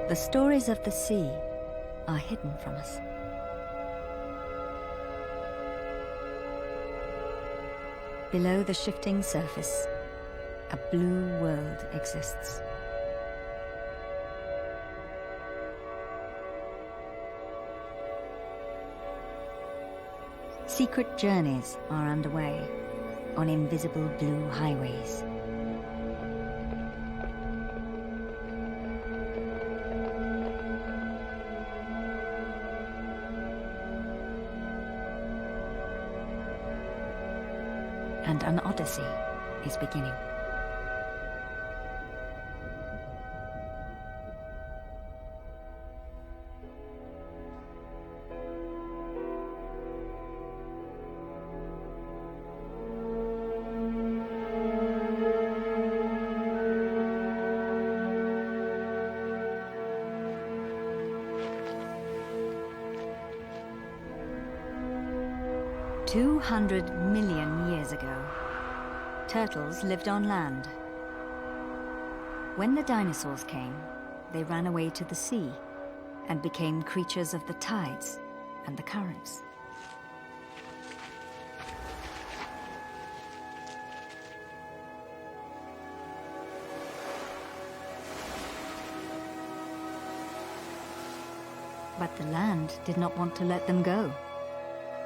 The stories of the sea are hidden from us. Below the shifting surface, a blue world exists. Secret journeys are underway on invisible blue highways. And an odyssey is beginning. $200 million years ago, turtles lived on land. When the dinosaurs came, they ran away to the sea and became creatures of the tides and the currents. But the land did not want to let them go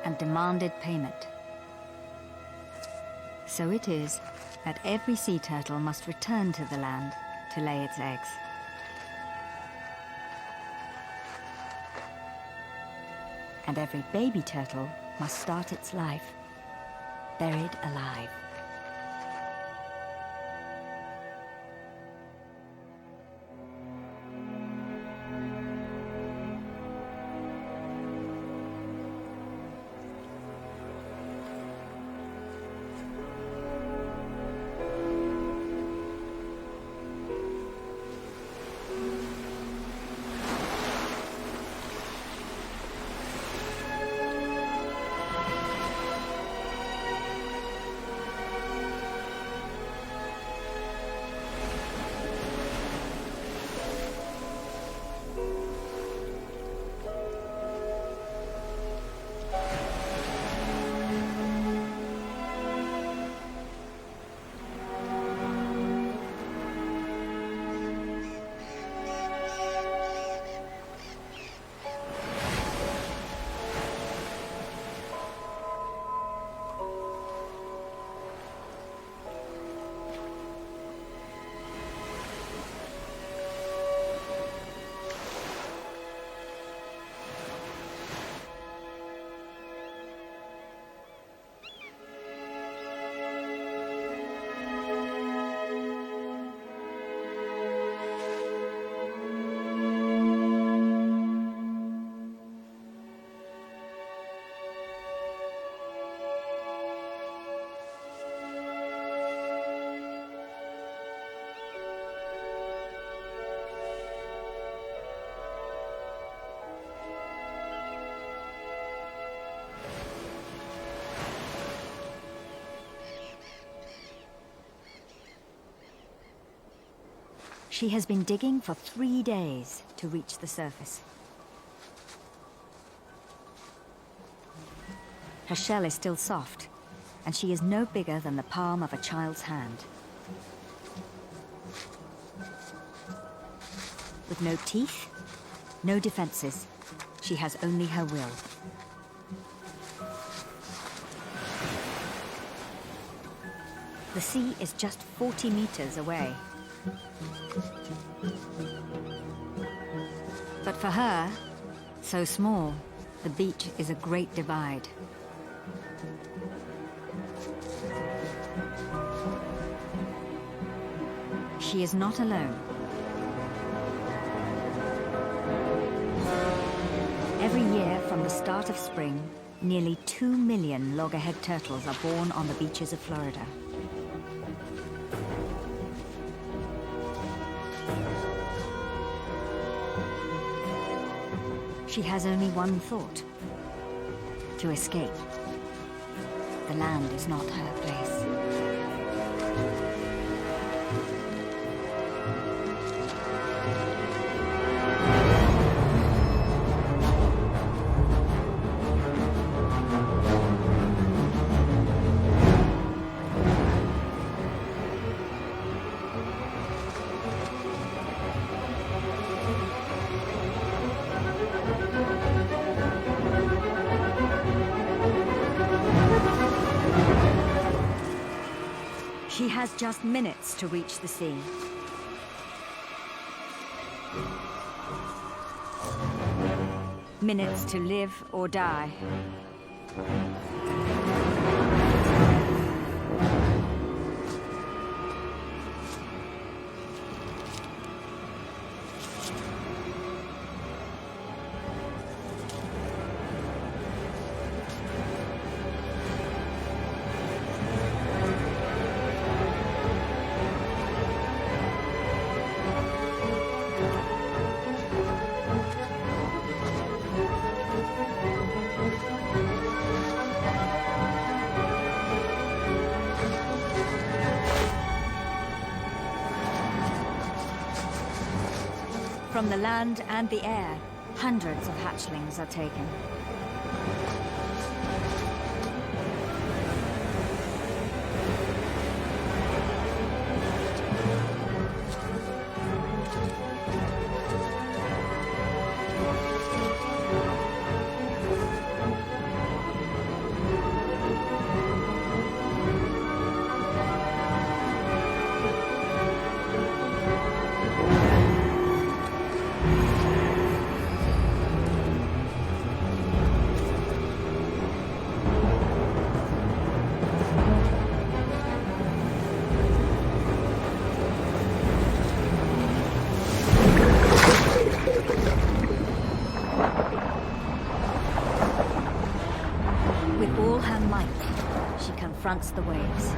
and demanded payment. So it is that every sea turtle must return to the land to lay its eggs. And every baby turtle must start its life buried alive. She has been digging for 3 days to reach the surface. Her shell is still soft, and she is no bigger than the palm of a child's hand. With no teeth, no defenses, she has only her will. The sea is just 40 meters away. But for her, so small, the beach is a great divide. She is not alone. Every year from the start of spring, nearly 2 million loggerhead turtles are born on the beaches of Florida. She has only one thought: to escape. The land is not her place. She has just minutes to reach the sea. Minutes to live or die. From the land and the air, hundreds of hatchlings are taken. With all her might, she confronts the waves.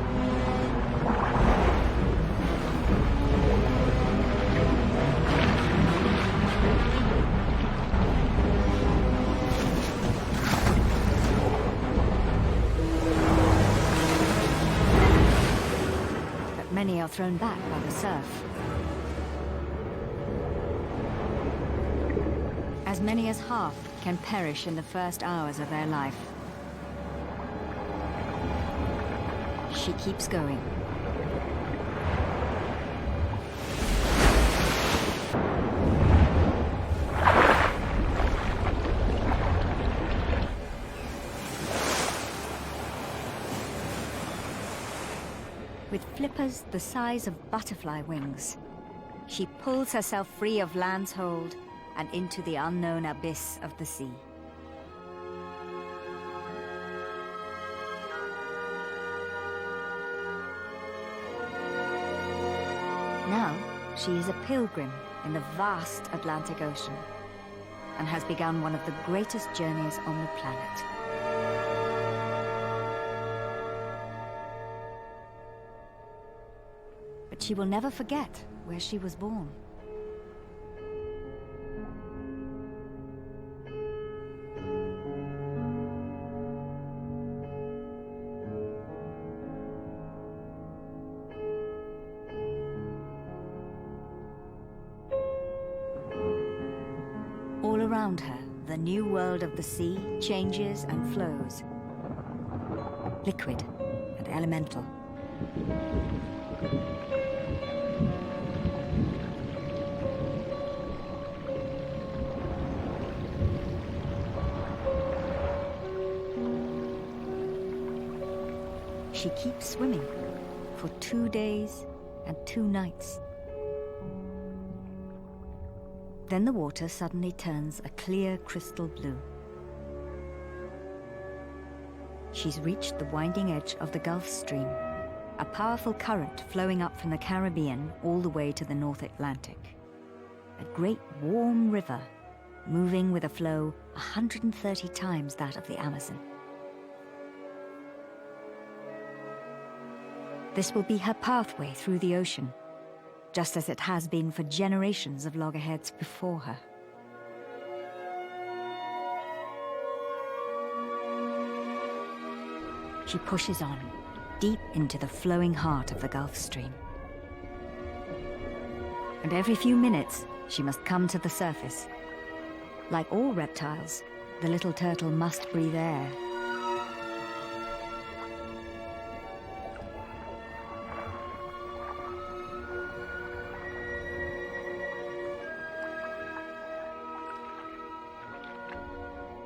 But many are thrown back by the surf. As many as half can perish in the first hours of their life. She keeps going. With flippers the size of butterfly wings, she pulls herself free of land's hold and into the unknown abyss of the sea. Now, she is a pilgrim in the vast Atlantic Ocean and has begun one of the greatest journeys on the planet. But she will never forget where she was born. All around her, the new world of the sea changes and flows. Liquid and elemental. She keeps swimming for 2 days and 2 nights. Then the water suddenly turns a clear crystal blue. She's reached the winding edge of the Gulf Stream, a powerful current flowing up from the Caribbean all the way to the North Atlantic. A great warm river, moving with a flow 130 times that of the Amazon. This will be her pathway through the ocean, just as it has been for generations of loggerheads before her. She pushes on, deep into the flowing heart of the Gulf Stream. And every few minutes, she must come to the surface. Like all reptiles, the little turtle must breathe air.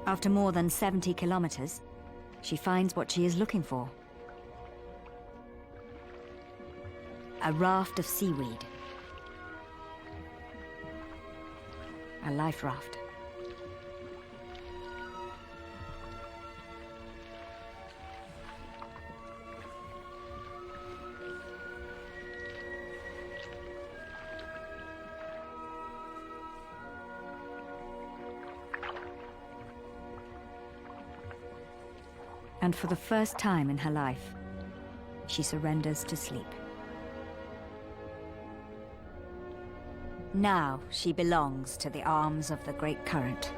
After more than 70 kilometers, she finds what she is looking for. A raft of seaweed. A life raft. And for the first time in her life, she surrenders to sleep. Now she belongs to the arms of the great current.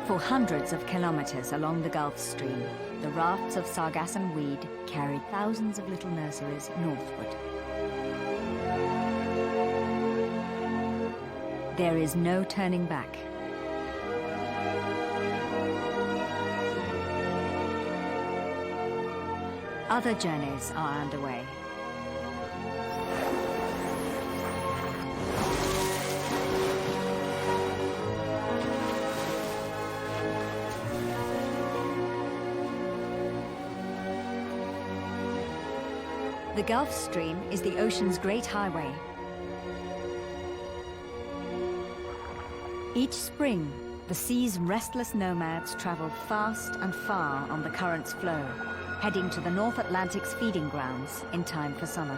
For hundreds of kilometers along the Gulf Stream, the rafts of sargassum weed carried thousands of little nurseries northward. There is no turning back. Other journeys are underway. The Gulf Stream is the ocean's great highway. Each spring, the sea's restless nomads travel fast and far on the current's flow, heading to the North Atlantic's feeding grounds in time for summer.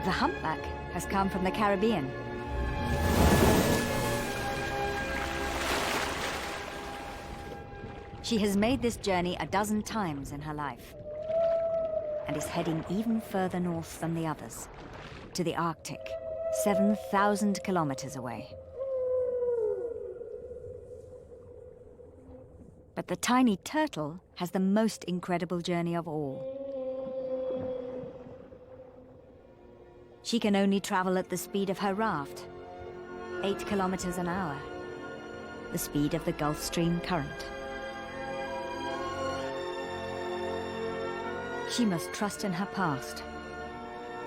The humpback has come from the Caribbean. She has made this journey a dozen times in her life and is heading even further north than the others, to the Arctic, 7,000 kilometers away. But the tiny turtle has the most incredible journey of all. She can only travel at the speed of her raft, 8 kilometers an hour, the speed of the Gulf Stream current. She must trust in her past.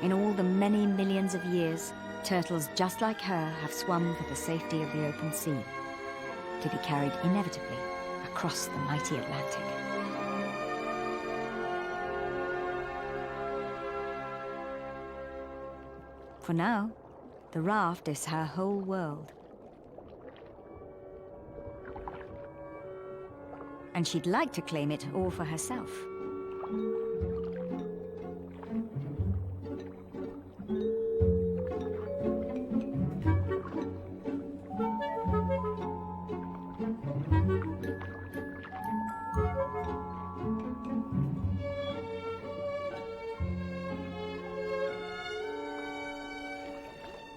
In all the many millions of years, turtles just like her have swum for the safety of the open sea, to be carried inevitably across the mighty Atlantic. For now, the raft is her whole world. And she'd like to claim it all for herself.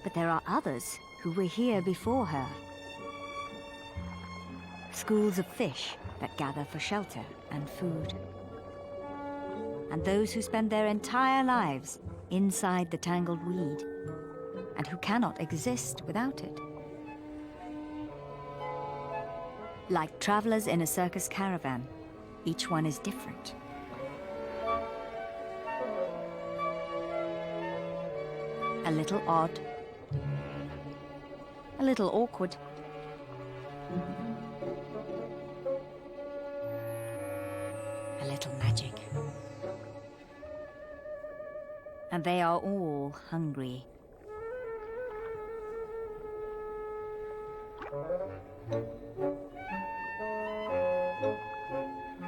But there are others who were here before her. Schools of fish that gather for shelter and food. And those who spend their entire lives inside the tangled weed, and who cannot exist without it. Like travelers in a circus caravan, each one is different. A little odd, a little awkward, a little magic. And they are all hungry.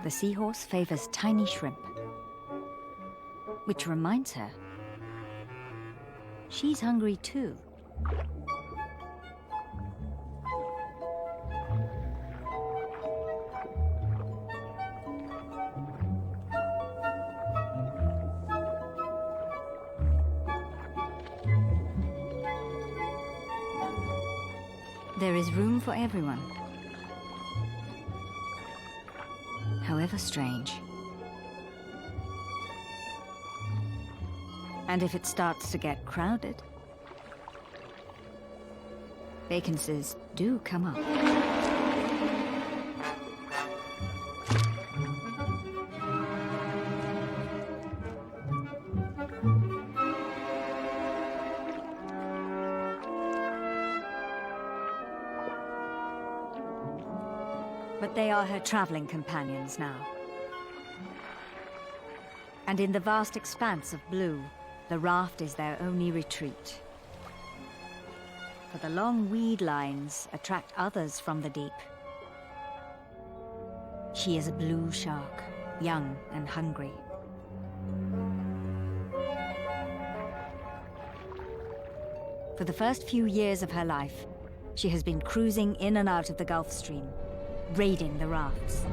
The seahorse favors tiny shrimp, which reminds her she's hungry too. There is room for everyone, however strange. And if it starts to get crowded, vacancies do come up. But they are her traveling companions now. And in the vast expanse of blue, the raft is their only retreat. For the long weed lines attract others from the deep. She is a blue shark, young and hungry. For the first few years of her life, she has been cruising in and out of the Gulf Stream, raiding the rafts.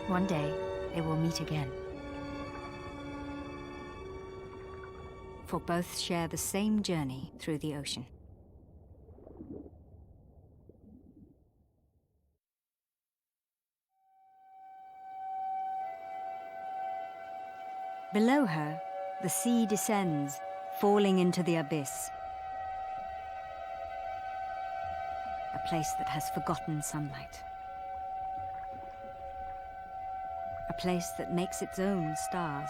One day, they will meet again. For both share the same journey through the ocean. Below her, the sea descends, falling into the abyss. A place that has forgotten sunlight. A place that makes its own stars.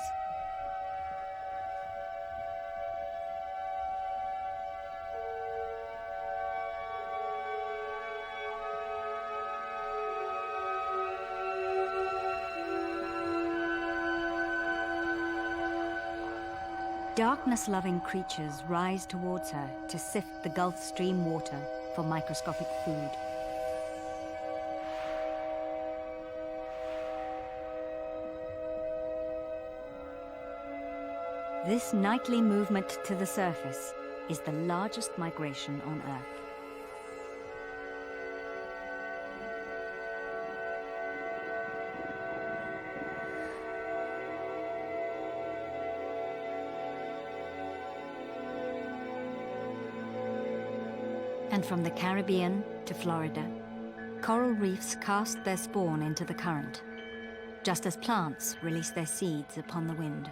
Darkness-loving creatures rise towards her to sift the Gulf Stream water for microscopic food. This nightly movement to the surface is the largest migration on Earth. And from the Caribbean to Florida, coral reefs cast their spawn into the current, just as plants release their seeds upon the wind.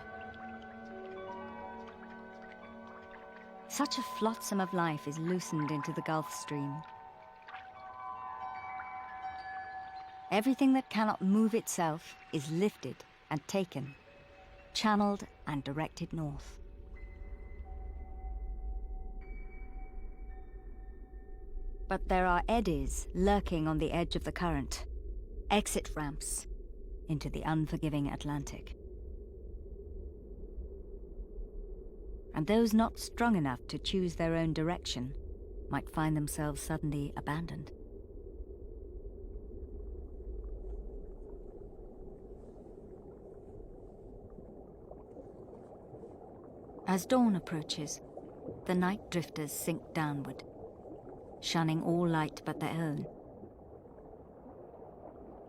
Such a flotsam of life is loosened into the Gulf Stream. Everything that cannot move itself is lifted and taken, channeled and directed north. But there are eddies lurking on the edge of the current, exit ramps into the unforgiving Atlantic. And those not strong enough to choose their own direction might find themselves suddenly abandoned. As dawn approaches, the night drifters sink downward, shunning all light but their own,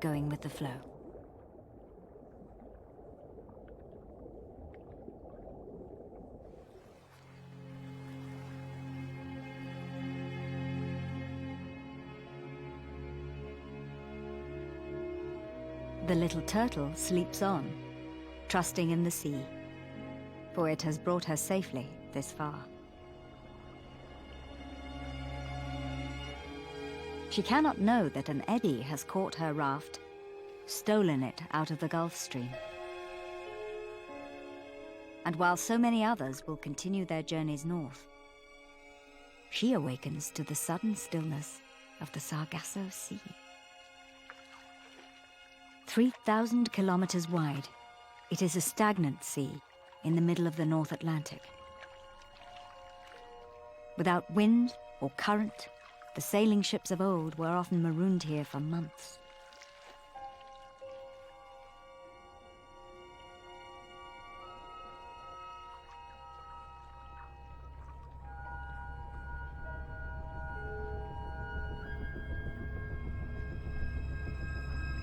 going with the flow. The little turtle sleeps on, trusting in the sea, for it has brought her safely this far. She cannot know that an eddy has caught her raft, stolen it out of the Gulf Stream. And while so many others will continue their journeys north, she awakens to the sudden stillness of the Sargasso Sea. 3,000 kilometers wide, It is a stagnant sea in the middle of the North Atlantic. Without wind or current, the sailing ships of old were often marooned here for months.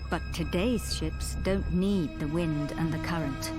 But today's ships don't need the wind and the current.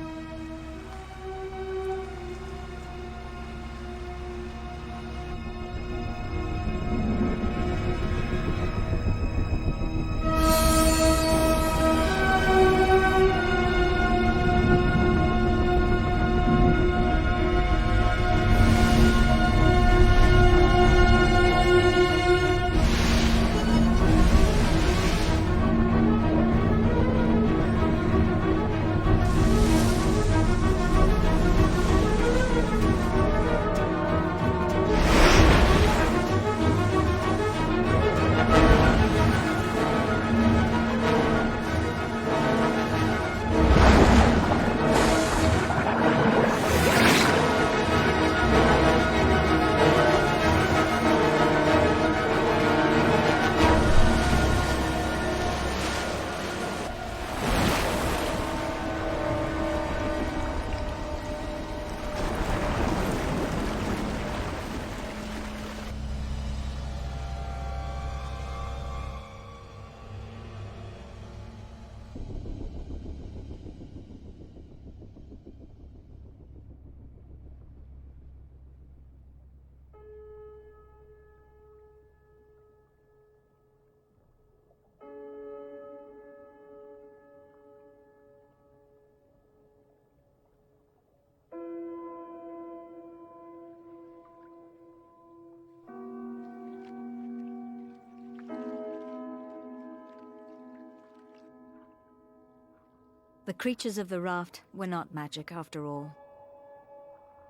The creatures of the raft were not magic after all,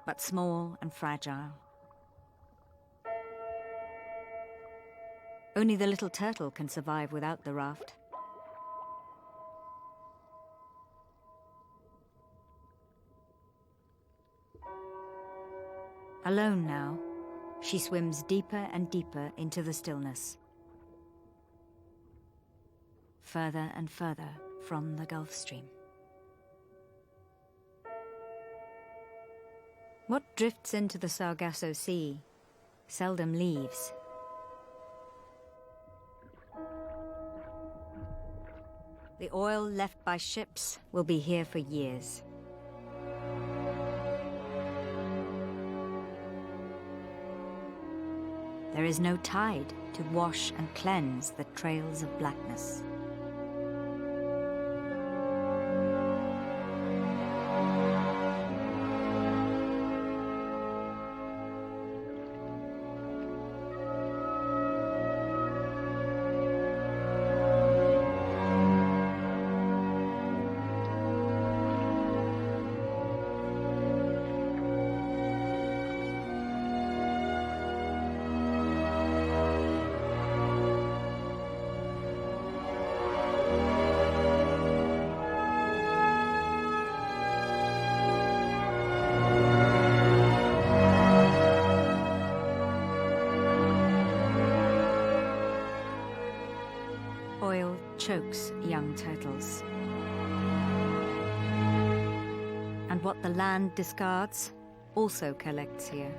but small and fragile. Only the little turtle can survive without the raft. Alone now, she swims deeper and deeper into the stillness, further and further from the Gulf Stream. What drifts into the Sargasso Sea seldom leaves. The oil left by ships will be here for years. There is no tide to wash and cleanse the trails of blackness. Oil chokes young turtles. And what the land discards also collects here.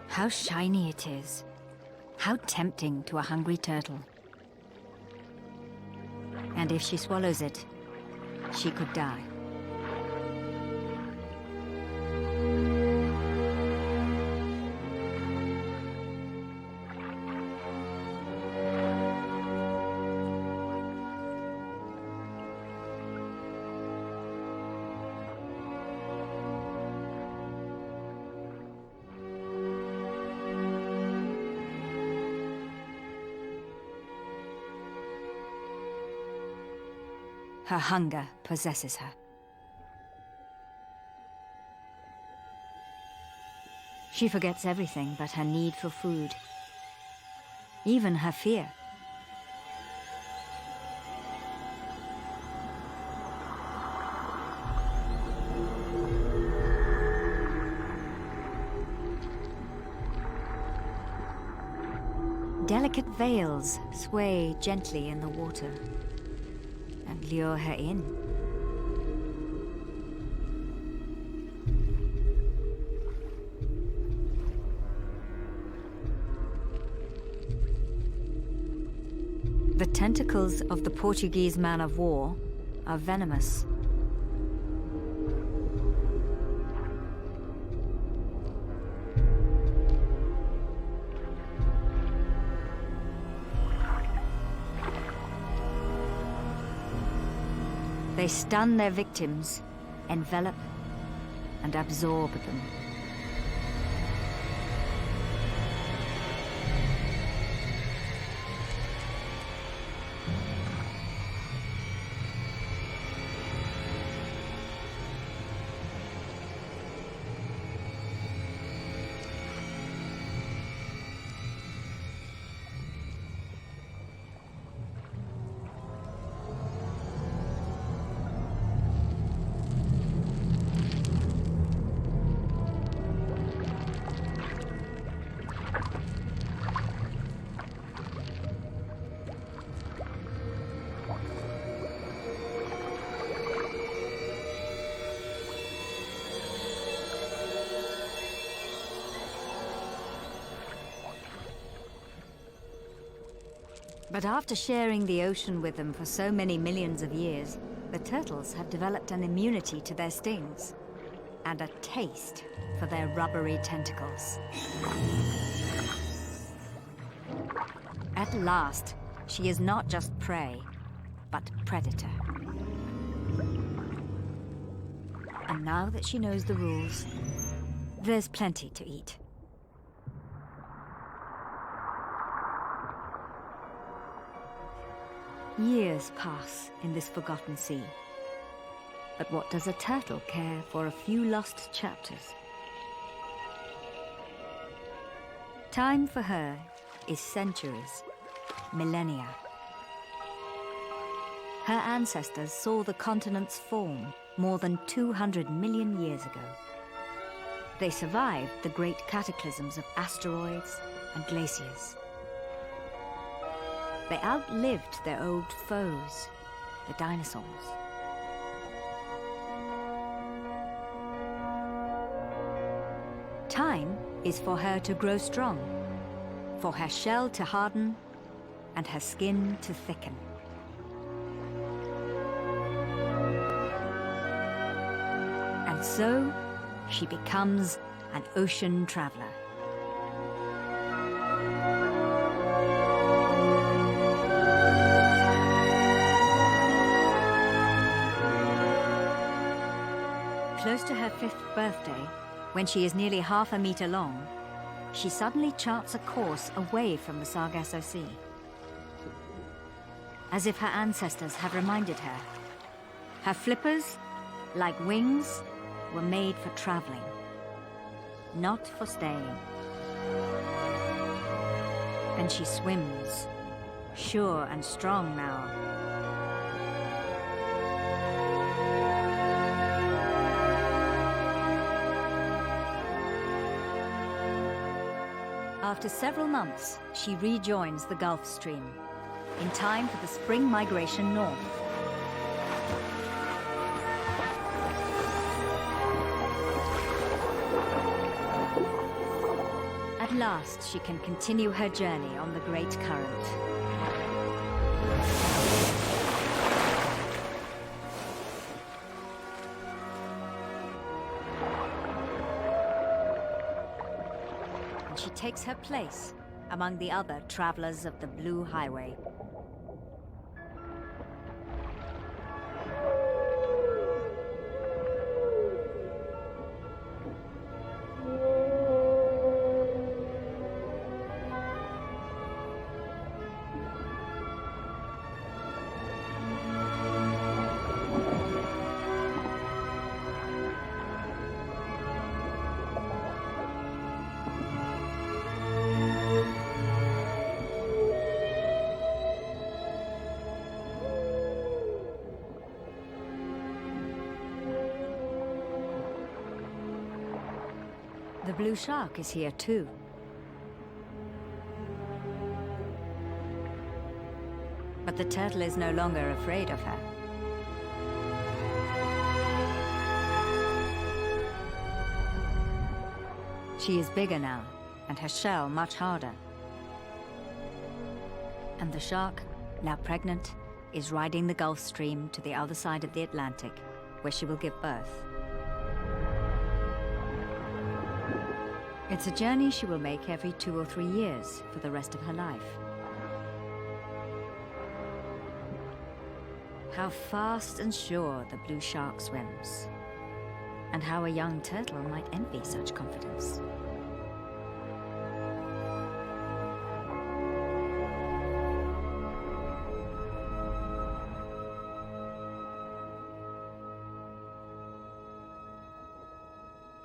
How shiny it is. How tempting to a hungry turtle. And if she swallows it, she could die. Her hunger possesses her. She forgets everything but her need for food, even her fear. Delicate veils sway gently in the water and lure her in. The tentacles of the Portuguese man of war are venomous. They stun their victims, envelop and absorb them. But after sharing the ocean with them for so many millions of years, the turtles have developed an immunity to their stings and a taste for their rubbery tentacles. At last, she is not just prey, but predator. And now that she knows the rules, there's plenty to eat. Years pass in this forgotten sea. But what does a turtle care for a few lost chapters? Time for her is centuries, millennia. Her ancestors saw the continents form more than 200 million years ago. They survived the great cataclysms of asteroids and glaciers. They outlived their old foes, the dinosaurs. Time is for her to grow strong, for her shell to harden, and her skin to thicken. And so, she becomes an ocean traveler. Close to her 5th birthday, when she is nearly half a meter long, she suddenly charts a course away from the Sargasso Sea. As if her ancestors have reminded her. Her flippers, like wings, were made for traveling, not for staying. And she swims, sure and strong now. After several months, she rejoins the Gulf Stream, in time for the spring migration north. At last, she can continue her journey on the Great Current. She takes her place among the other travelers of the Blue Highway. The blue shark is here too. But the turtle is no longer afraid of her. She is bigger now, and her shell much harder. And the shark, now pregnant, is riding the Gulf Stream to the other side of the Atlantic, where she will give birth. It's a journey she will make every 2 or 3 years for the rest of her life. How fast and sure the blue shark swims, and how a young turtle might envy such confidence.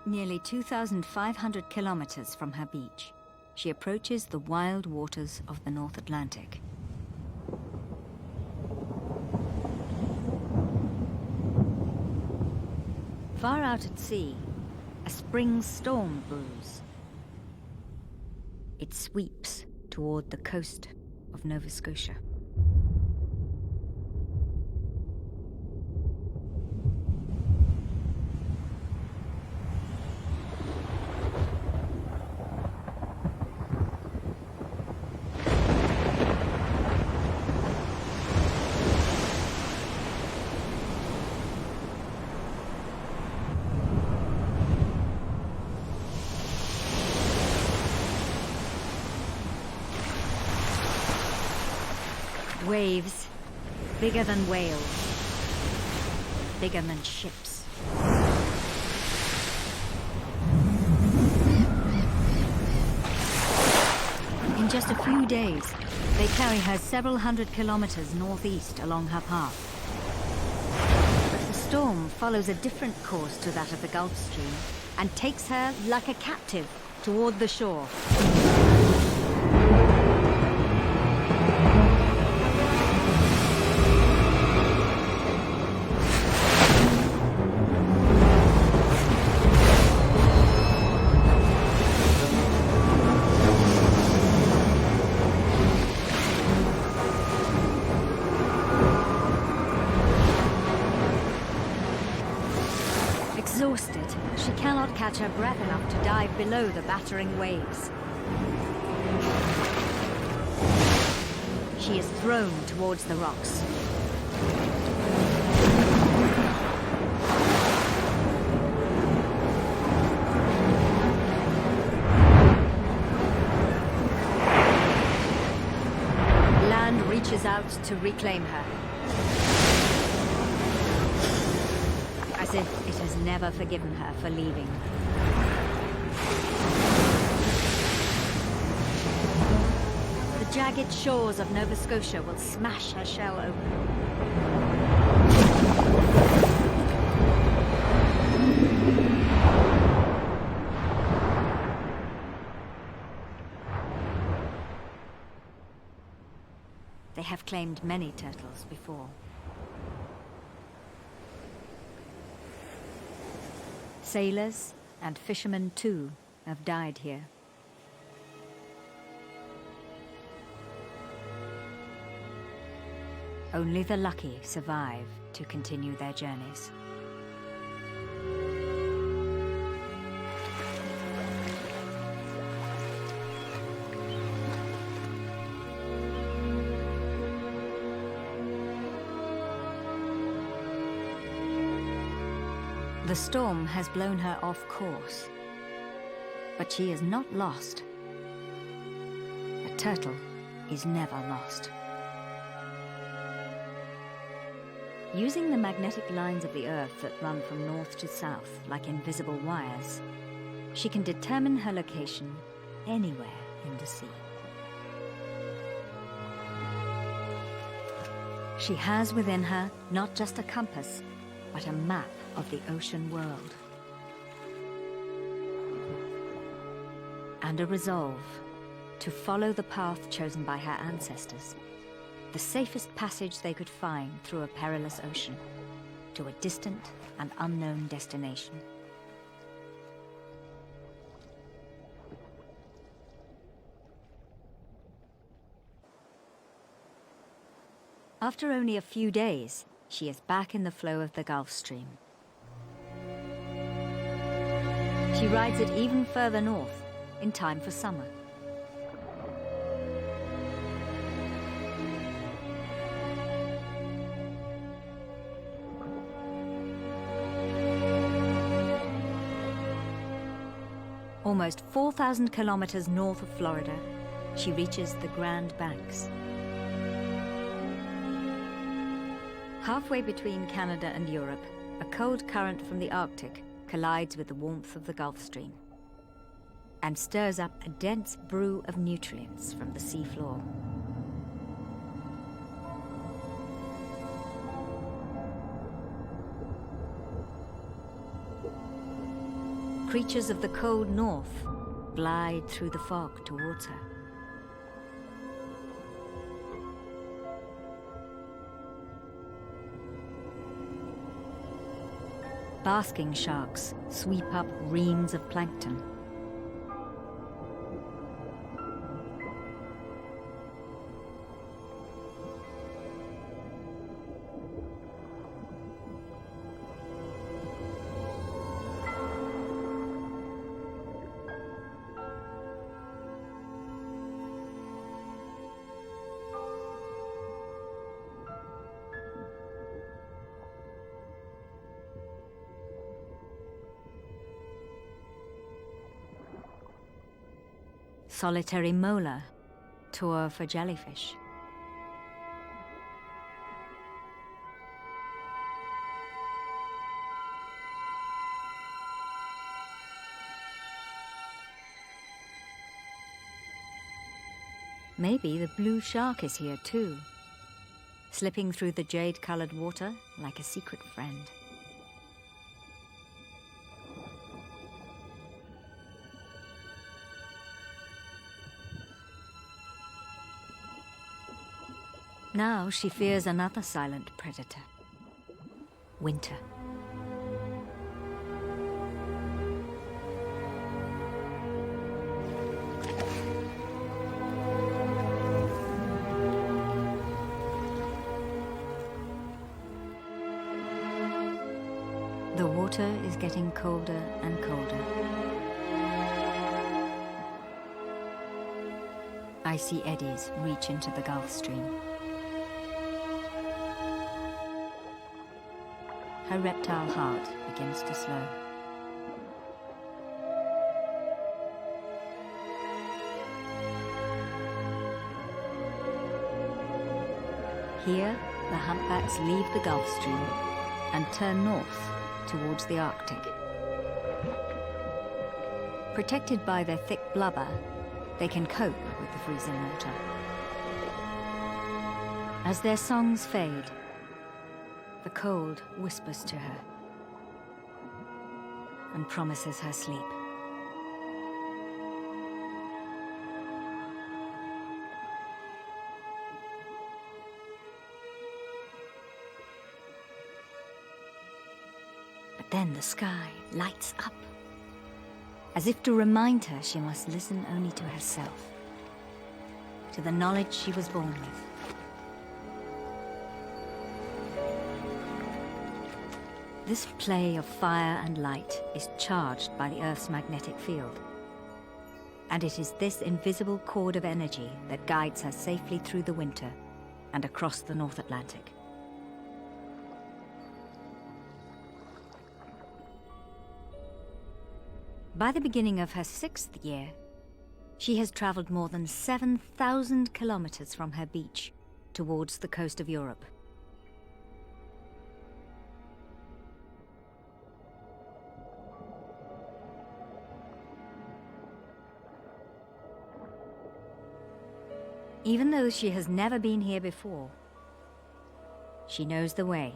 Nearly 2,500 kilometers from her beach, she approaches the wild waters of the North Atlantic. Far out at sea, a spring storm brews. It sweeps toward the coast of Nova Scotia. Waves, bigger than whales, bigger than ships. In just a few days, they carry her several hundred kilometers northeast along her path. But the storm follows a different course to that of the Gulf Stream and takes her like a captive toward the shore. Exhausted, she cannot catch her breath enough to dive below the battering waves. She is thrown towards the rocks. Land reaches out to reclaim her, as if it has never forgiven her for leaving. The jagged shores of Nova Scotia will smash her shell open. They have claimed many turtles before. Sailors and fishermen too have died here. Only the lucky survive to continue their journeys. The storm has blown her off course, but she is not lost. A turtle is never lost. Using the magnetic lines of the Earth that run from north to south like invisible wires, she can determine her location anywhere in the sea. She has within her not just a compass, but a map of the ocean world. And a resolve to follow the path chosen by her ancestors, the safest passage they could find through a perilous ocean, to a distant and unknown destination. After only a few days, she is back in the flow of the Gulf Stream. She rides it even further north, in time for summer. Almost 4,000 kilometers north of Florida, she reaches the Grand Banks. Halfway between Canada and Europe, a cold current from the Arctic collides with the warmth of the Gulf Stream and stirs up a dense brew of nutrients from the seafloor. Creatures of the cold north glide through the fog towards her. Basking sharks sweep up reams of plankton. Solitary molar tour for jellyfish. Maybe the blue shark is here too, slipping through the jade-colored water like a secret friend. Now she fears another silent predator, winter. The water is getting colder and colder. Icy eddies reach into the Gulf Stream. Her reptile heart begins to slow. Here, the humpbacks leave the Gulf Stream and turn north towards the Arctic. Protected by their thick blubber, they can cope with the freezing water. As their songs fade, the cold whispers to her and promises her sleep. But then the sky lights up, as if to remind her she must listen only to herself, to the knowledge she was born with. This play of fire and light is charged by the Earth's magnetic field. And it is this invisible cord of energy that guides her safely through the winter and across the North Atlantic. By the beginning of her 6th year, she has traveled more than 7,000 kilometers from her beach towards the coast of Europe. Even though she has never been here before, she knows the way.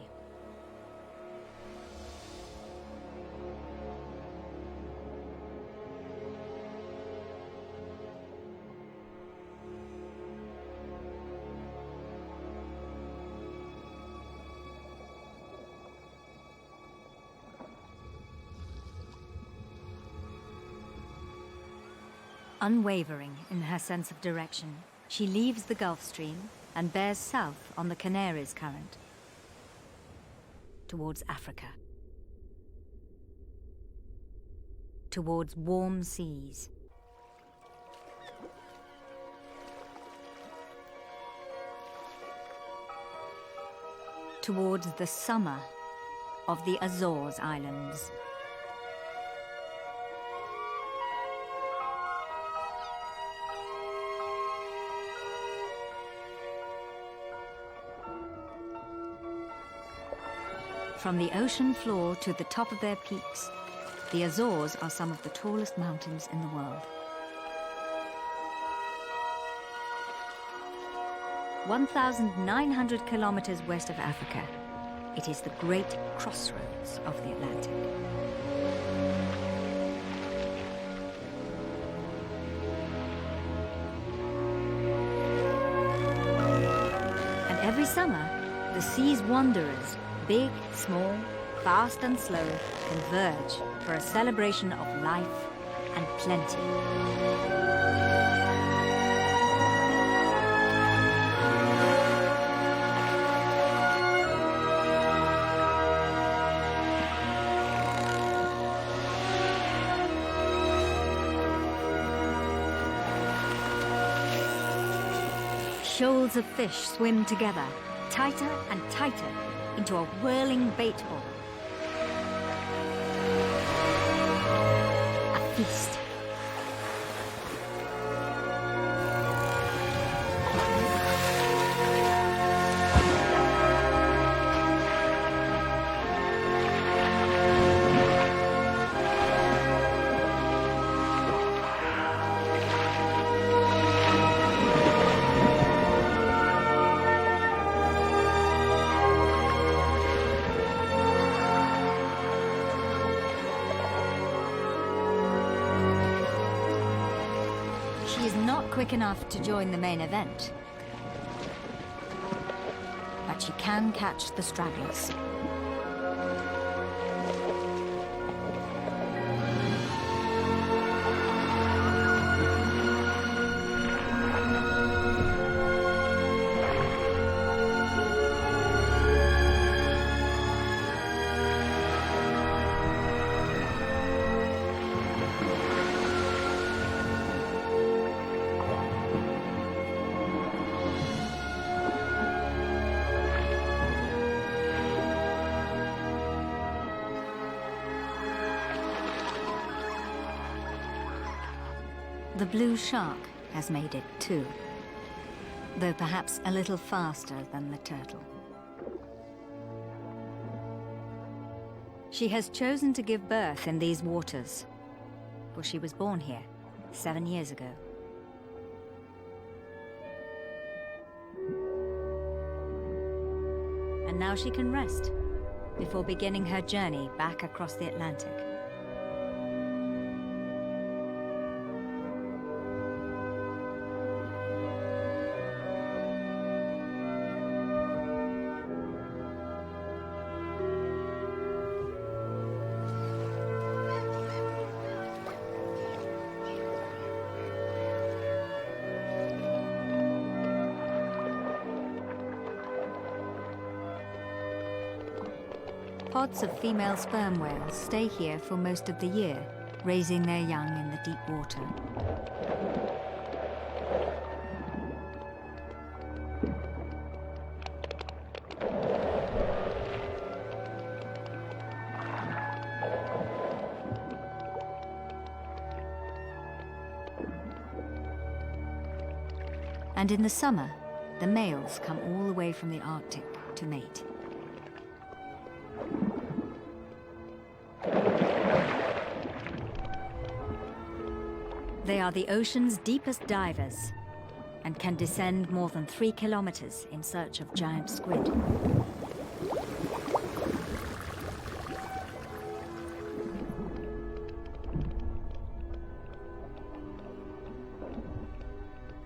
Unwavering in her sense of direction, she leaves the Gulf Stream and bears south on the Canaries Current towards Africa, towards warm seas. Towards the summer of the Azores Islands. From the ocean floor to the top of their peaks, the Azores are some of the tallest mountains in the world. 1,900 kilometers west of Africa, it is the great crossroads of the Atlantic. And every summer, the sea's wanderers, big, small, fast and slow, converge for a celebration of life and plenty. Shoals of fish swim together, tighter and tighter, into a whirling bait ball. A feast. She is not quick enough to join the main event, but she can catch the stragglers. The blue shark has made it too, though perhaps a little faster than the turtle. She has chosen to give birth in these waters, for she was born here 7 years ago. And now she can rest before beginning her journey back across the Atlantic. Pods of female sperm whales stay here for most of the year, raising their young in the deep water. And in the summer, the males come all the way from the Arctic to mate. They are the ocean's deepest divers and can descend more than 3 kilometers in search of giant squid.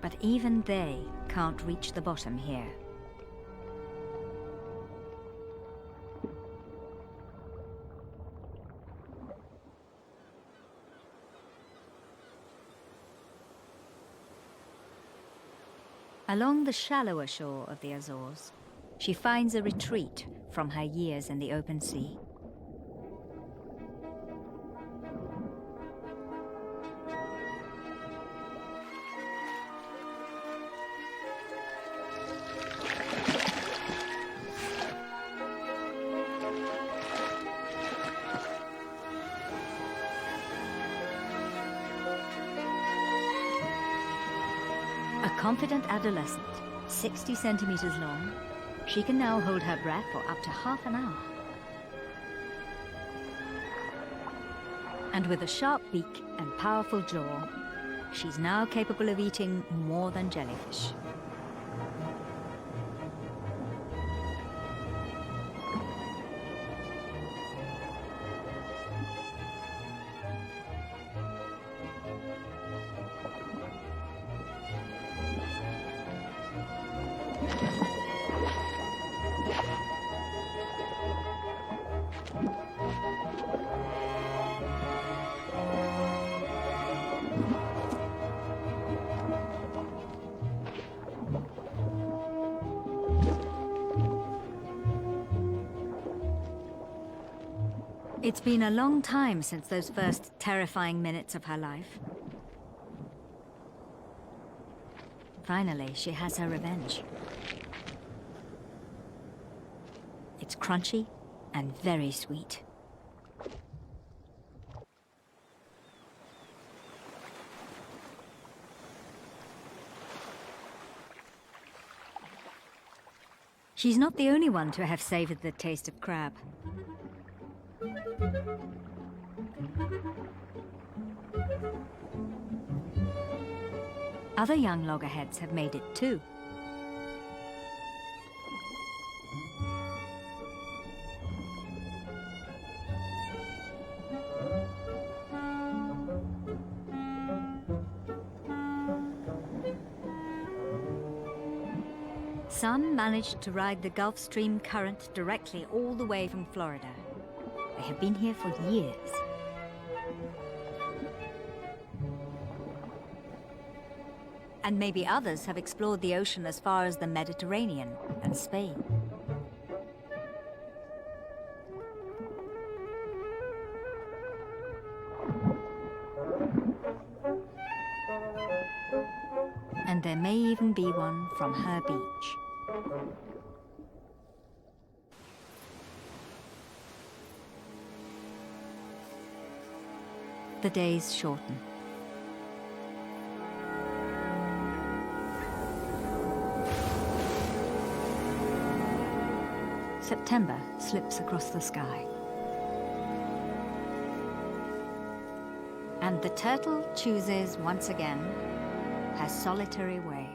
But even they can't reach the bottom here. Along the shallower shore of the Azores, she finds a retreat from her years in the open sea. A confident adolescent, 60 centimeters long, she can now hold her breath for up to half an hour. And with a sharp beak and powerful jaw, she's now capable of eating more than jellyfish. It's been a long time since those first terrifying minutes of her life. Finally, she has her revenge. It's crunchy and very sweet. She's not the only one to have savored the taste of crab. Other young loggerheads have made it too. Some managed to ride the Gulf Stream current directly all the way from Florida. They have been here for years. And maybe others have explored the ocean as far as the Mediterranean and Spain. And there may even be one from her beach. The days shorten. September slips across the sky. And the turtle chooses once again her solitary way.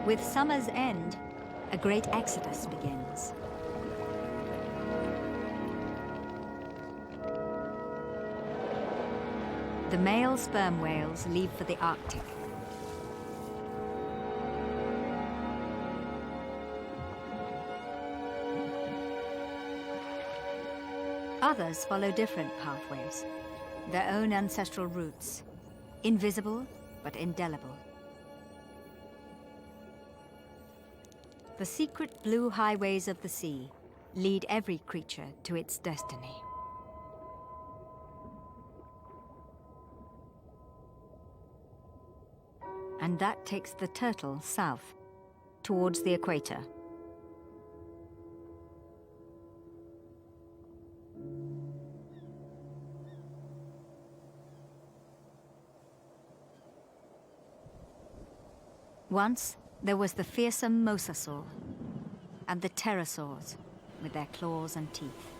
With summer's end, a great exodus begins. The male sperm whales leave for the Arctic. Others follow different pathways, their own ancestral routes, invisible but indelible. The secret blue highways of the sea lead every creature to its destiny. And that takes the turtle south, towards the equator. Once, there was the fearsome mosasaur and the pterosaurs with their claws and teeth.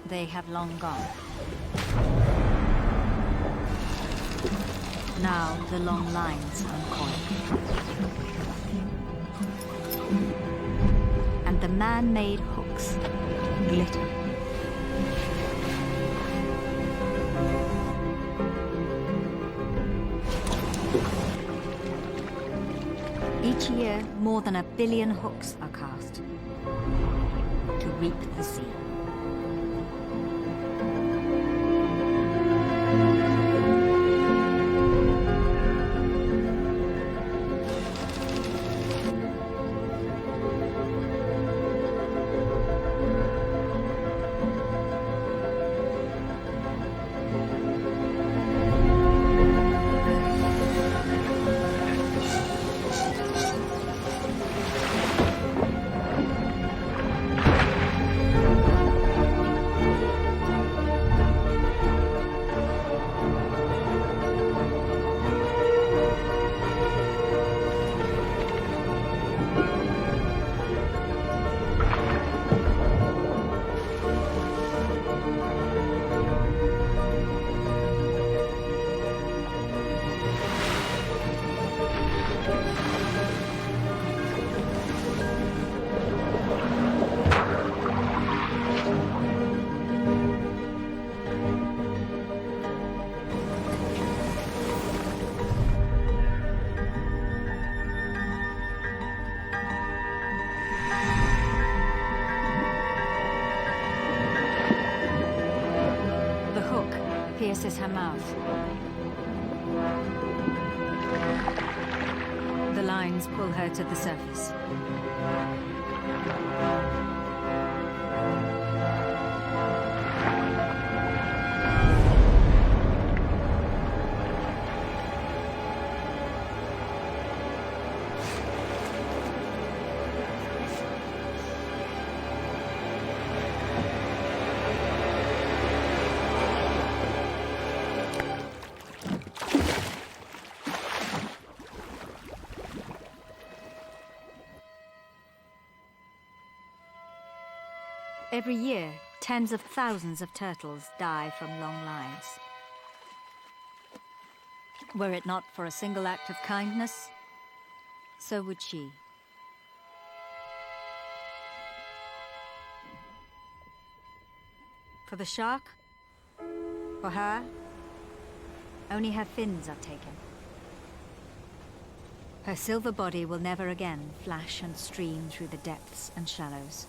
They have long gone. Now the long lines uncoil. And the man-made hooks glitter. Each year, more than 1 billion hooks are cast to reap the sea. forces her mouth. The lines pull her to the surface. Every year, tens of thousands of turtles die from long lines. Were it not for a single act of kindness, so would she. For the shark, for her, only her fins are taken. Her silver body will never again flash and stream through the depths and shallows.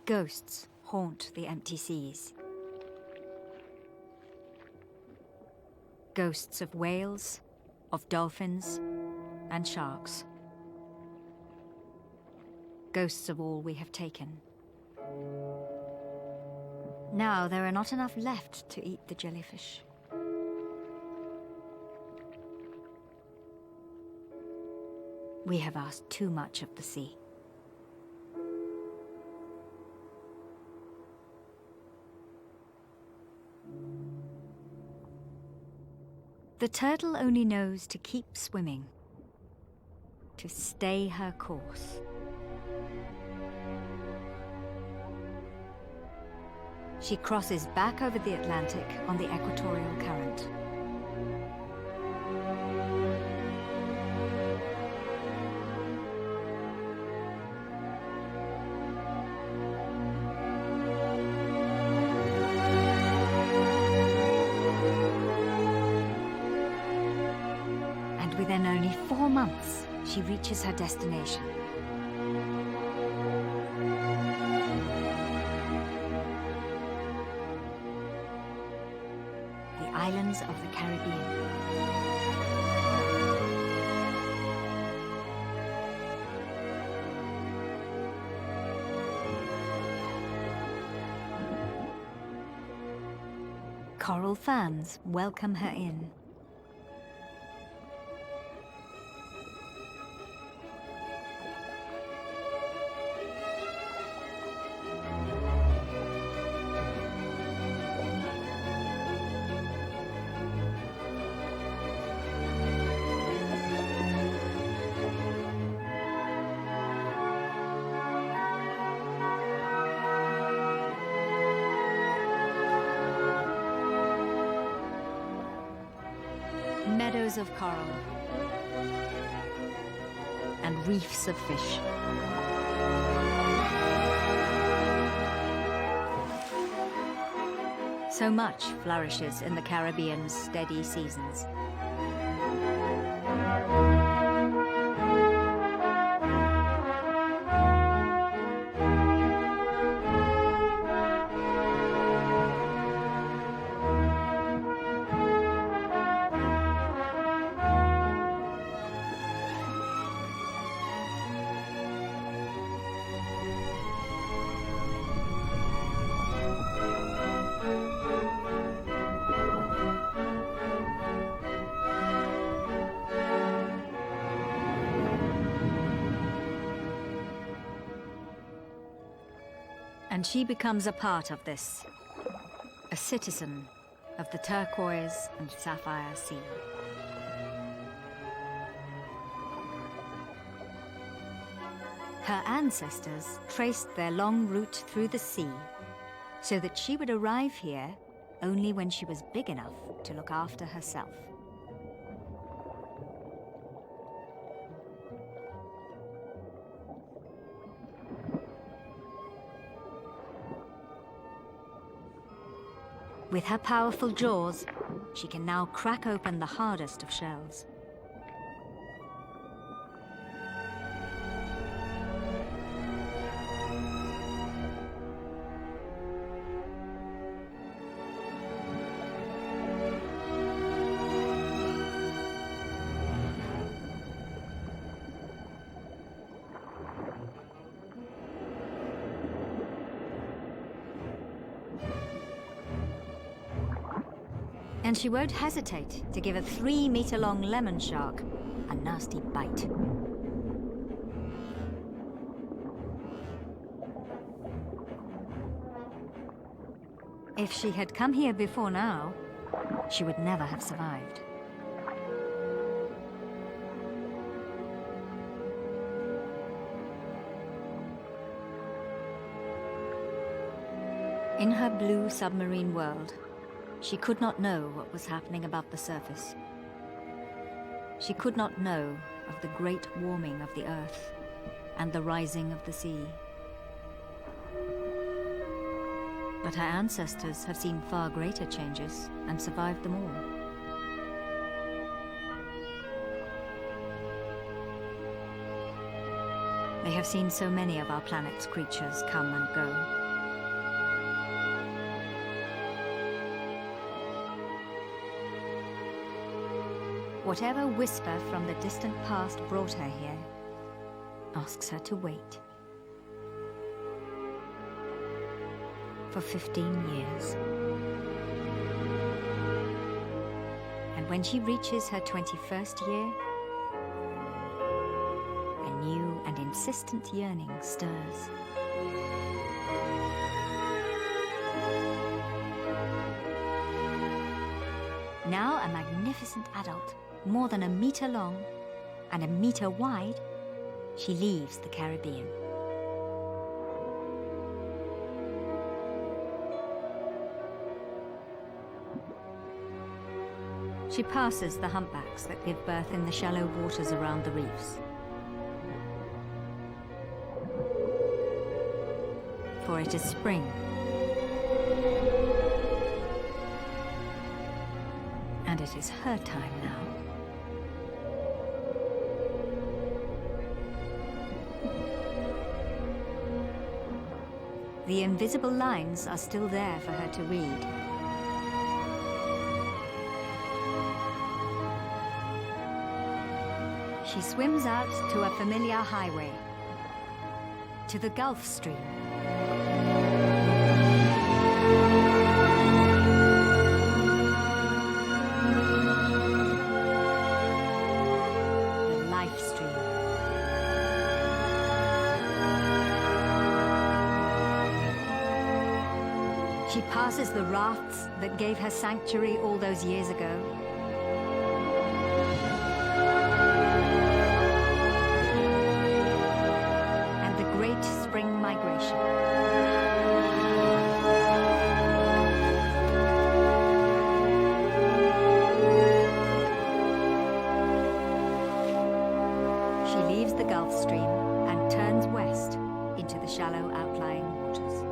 Ghosts haunt the empty seas. Ghosts of whales, of dolphins, and sharks. Ghosts of all we have taken. Now there are not enough left to eat the jellyfish. We have asked too much of the sea. The turtle only knows to keep swimming, to stay her course. She crosses back over the Atlantic on the equatorial current. Within only 4 months, she reaches her destination. The islands of the Caribbean. Coral fans welcome her in. Meadows of coral and reefs of fish. So much flourishes in the Caribbean's steady seasons. And she becomes a part of this, a citizen of the turquoise and sapphire sea. Her ancestors traced their long route through the sea so that she would arrive here only when she was big enough to look after herself. With her powerful jaws, she can now crack open the hardest of shells. And she won't hesitate to give a 3-meter-long lemon shark a nasty bite. If she had come here before now, she would never have survived. In her blue submarine world, she could not know what was happening above the surface. She could not know of the great warming of the earth and the rising of the sea. But her ancestors have seen far greater changes and survived them all. They have seen so many of our planet's creatures come and go. Whatever whisper from the distant past brought her here asks her to wait. For 15 years. And when she reaches her 21st year, a new and insistent yearning stirs. Now a magnificent adult, more than 1 meter long and 1 meter wide, she leaves the Caribbean. She passes the humpbacks that give birth in the shallow waters around the reefs. For it is spring. And it is her time now. The invisible lines are still there for her to read. She swims out to a familiar highway, to the Gulf Stream. The life stream. She passes the rafts that gave her sanctuary all those years ago. And the great spring migration. She leaves the Gulf Stream and turns west into the shallow outlying waters.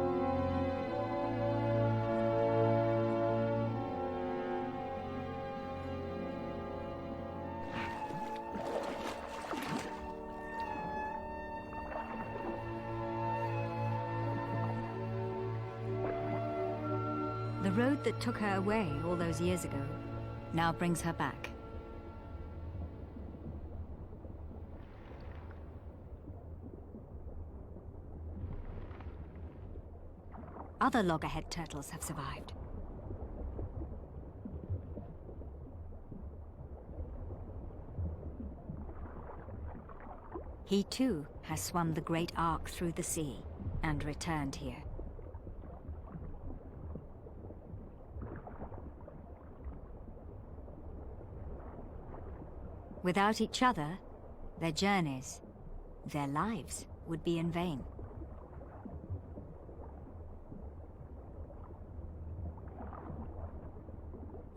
The road that took her away all those years ago now brings her back. Other loggerhead turtles have survived. He too has swum the great arc through the sea and returned here. Without each other, their journeys, their lives would be in vain.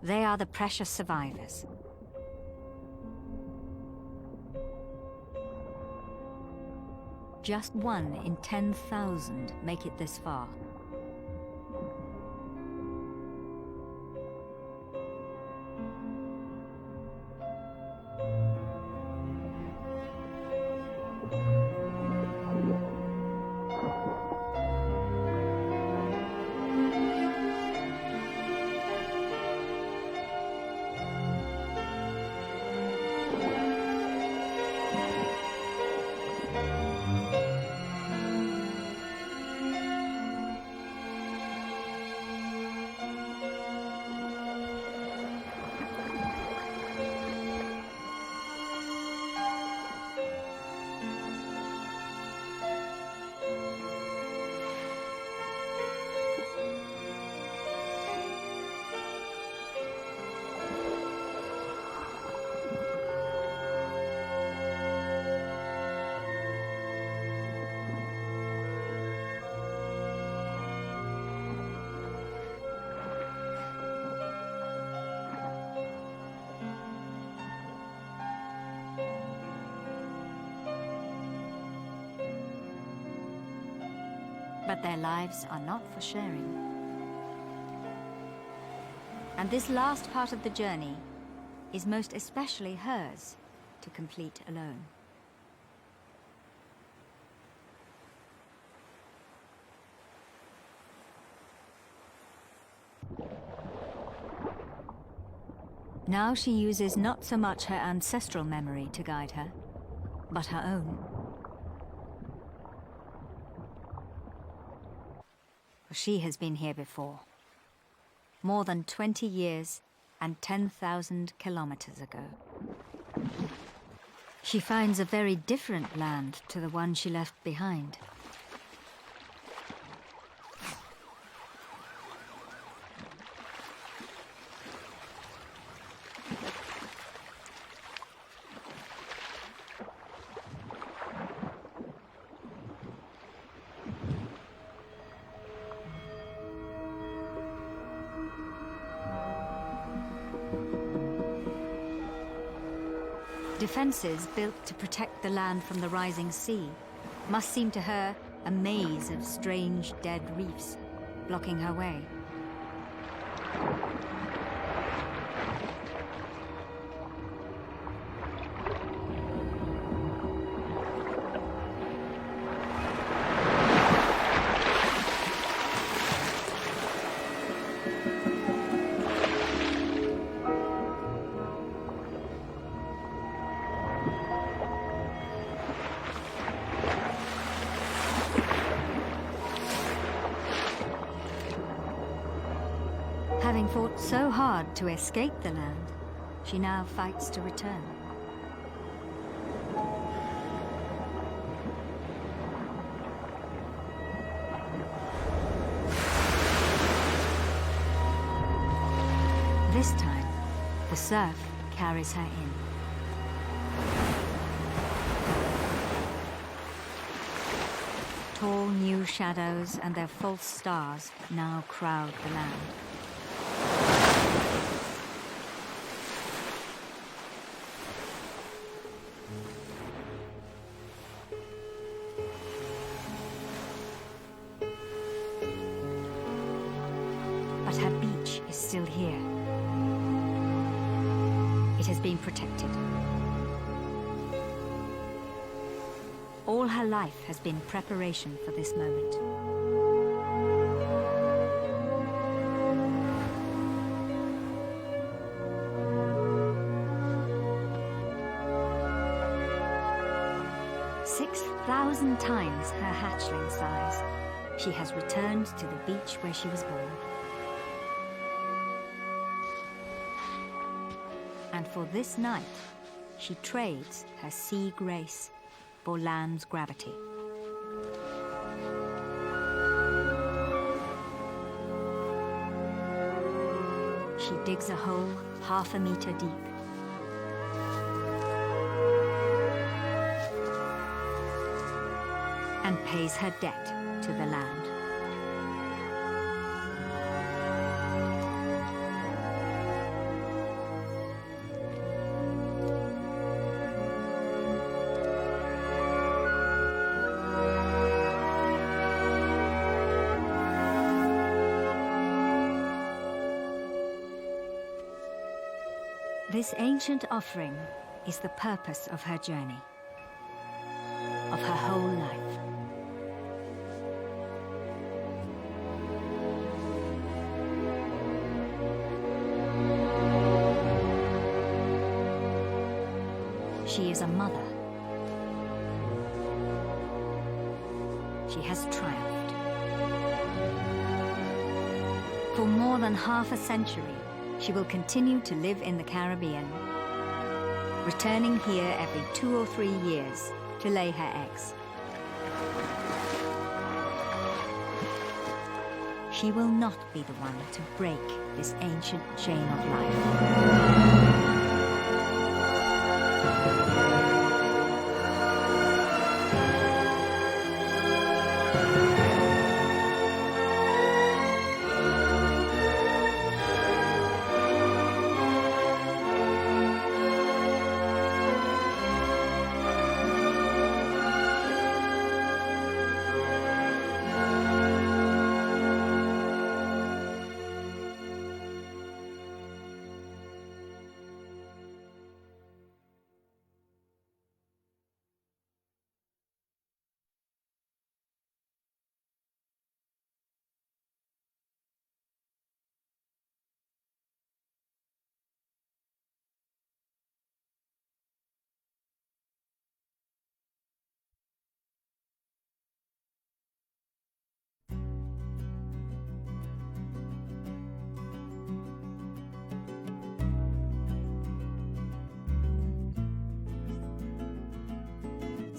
They are the precious survivors. Just 1 in 10,000 make it this far. But their lives are not for sharing. And this last part of the journey is most especially hers to complete alone. Now she uses not so much her ancestral memory to guide her, but her own. For she has been here before, more than 20 years and 10,000 kilometers ago. She finds a very different land to the one she left behind. Defenses built to protect the land from the rising sea must seem to her a maze of strange dead reefs blocking her way. Having fought so hard to escape the land, she now fights to return. This time, the surf carries her in. Tall new shadows and their false stars now crowd the land. But her beach is still here. It has been protected. All her life has been preparation for this moment. Six 1,000 times her hatchling size, she has returned to the beach where she was born. And for this night, she trades her sea grace for land's gravity. She digs a hole 1/2 meter deep. And pays her debt to the land. This ancient offering is the purpose of her journey, of her whole life. She is a mother. She has triumphed. For more than 1/2 century, she will continue to live in the Caribbean, returning here every 2 or 3 years to lay her eggs. She will not be the one to break this ancient chain of life.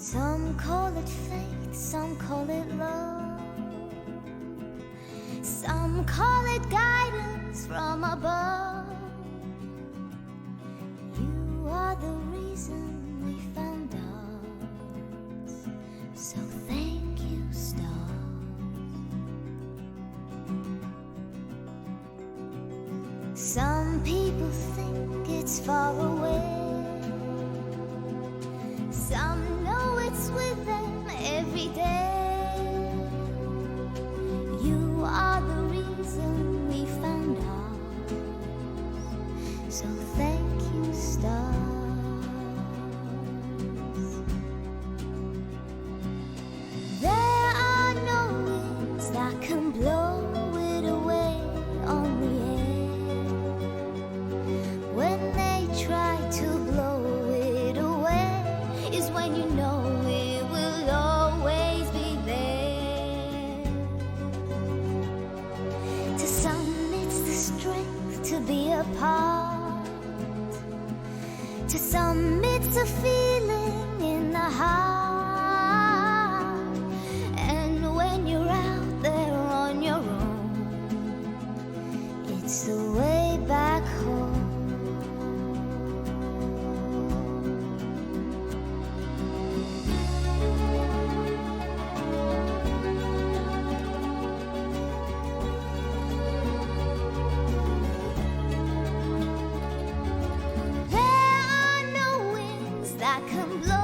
Some call it fate, some call it love, some call it guidance from above. You are the reason we found ours, so thank you, stars. Some people think it's far away, some know it's with them every day. You are the reason we found ours, so thank you, stars. There are no winds that can blow it away on the air. When they try to blow it away is when you know it will always be there. To some it's the strength to be apart, to some it's a feeling in the heart. And when you're out there on your own, it's the way back home. There are no winds that can blow